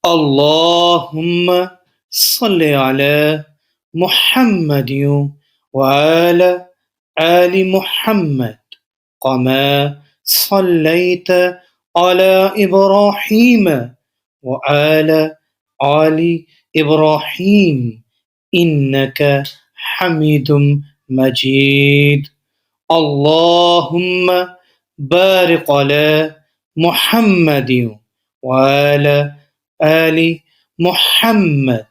اللهم صل على محمد وعلى آل محمد كما صليت على إبراهيم وعلى آل إبراهيم إنك حميد مجيد. اللهم بارك على محمد وعلى آل محمد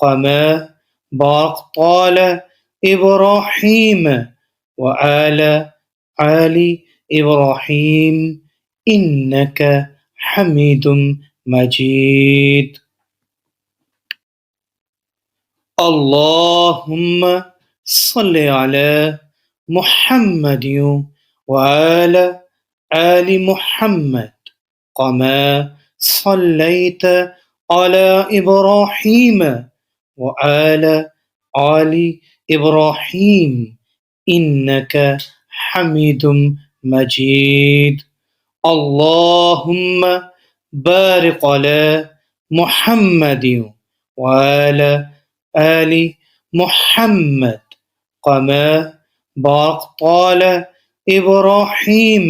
كما باركت على إبراهيم وعلى آل إبراهيم إنك حميد مجيد. اللهم صل على محمد وعلى آل محمد كما صليت على إبراهيم وعلى آل إبراهيم إنك حميد مجيد. اللهم بارك على محمد وعلى آل محمد كما باركت على إبراهيم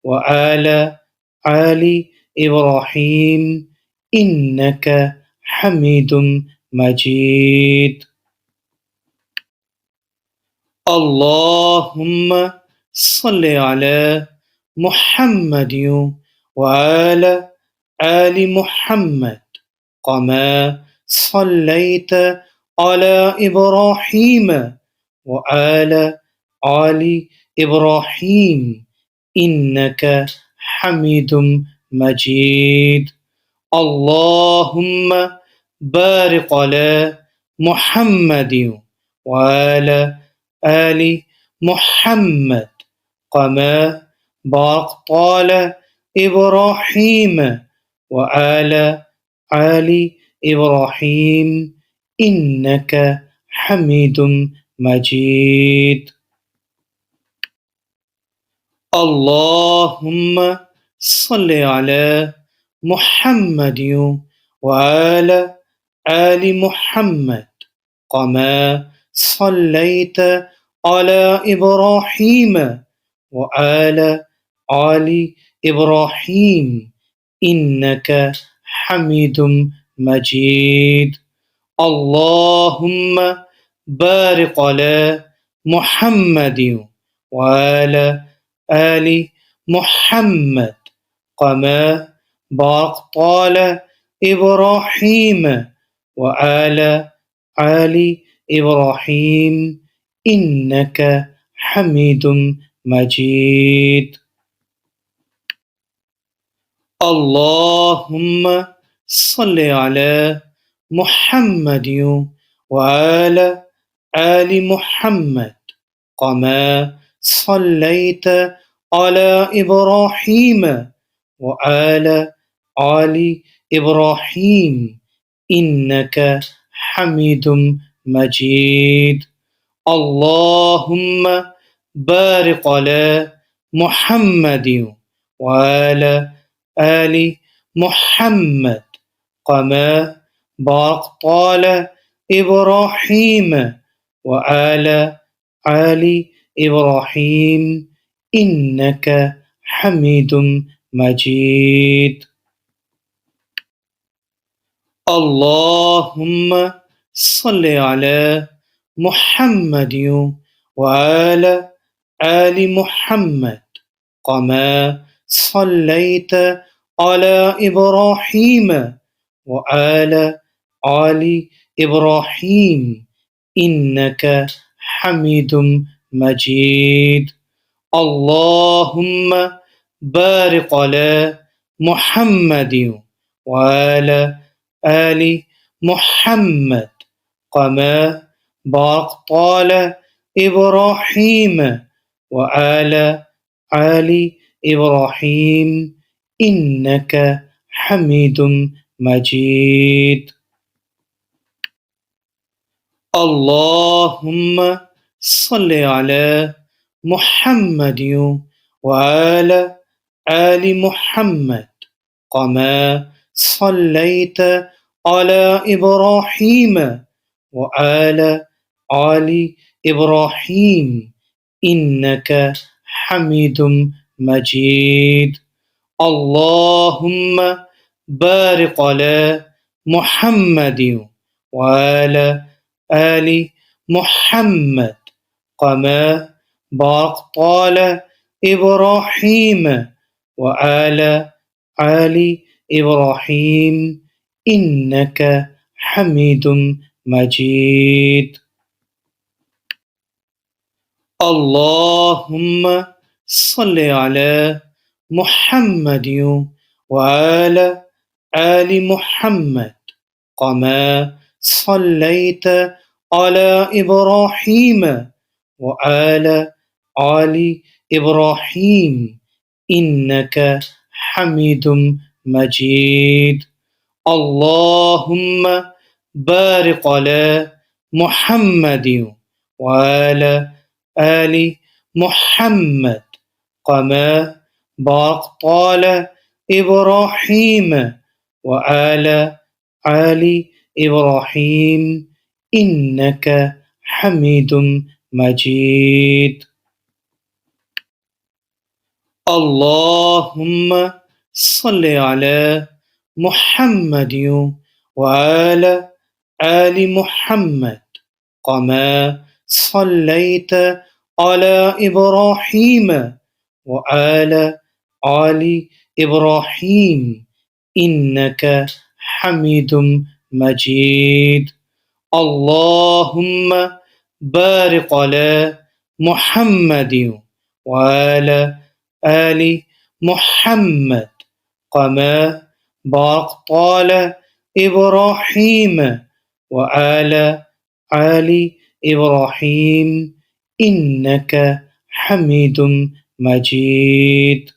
وعلى آل إبراهيم إنك حميد مجيد. اللهم صل على محمد وعلى آل محمد كما صليت على إبراهيم وعلى آل إبراهيم إنك حميد مجيد. اللهم بارك على محمد وعلى آل محمد كما باركت على إبراهيم وعلى آل إبراهيم إنك حميد مجيد. اللهم صل على محمد وعلى آل محمد كما صليت على إبراهيم وعلى آل إبراهيم إنك حميد مجيد. اللهم بارك على محمد وعلى آل محمد كما باركت على إبراهيم وعلى آل إبراهيم إنك حميد مجيد. اللهم صل على محمد وعلى آل محمد كما صليت على إبراهيم وعلى آل إبراهيم إنك حميد مجيد. اللهم بارك على محمد وعلى آل محمد كما باركت على إبراهيم وعلى آل إبراهيم إنك حميد مجيد. اللهم صل على محمد وعلى آل محمد كما صليت على إبراهيم وعلى آل إبراهيم إنك حميد مجيد. اللهم بارك على محمد وعلى آل محمد كما باركت على إبراهيم وعلى آل إبراهيم إنك حميد مجيد. اللهم صل على محمد وعلى آل محمد كما صليت على إبراهيم وعلى آل إبراهيم إنك حميد مجيد اللهم بارك على محمد وعلى آل محمد كما باركت على إبراهيم وعلى آل إبراهيم إنك حميد مجيد اللهم صل على محمد وعلى آل محمد كما صليت على إبراهيم وعلى آل إبراهيم إنك حميد مجيد اللهم بارك على محمد وعلى آل محمد كما باركت على إبراهيم وعلى آل إبراهيم إنك حميد مجيد اللهم صل على محمد وعلى آل محمد كما صليت على إبراهيم وعلى آل إبراهيم إنك حميد مجيد اللهم بارك على محمد وعلى آل محمد كما باركت على إبراهيم وعلى آل إبراهيم إنك حميد مجيد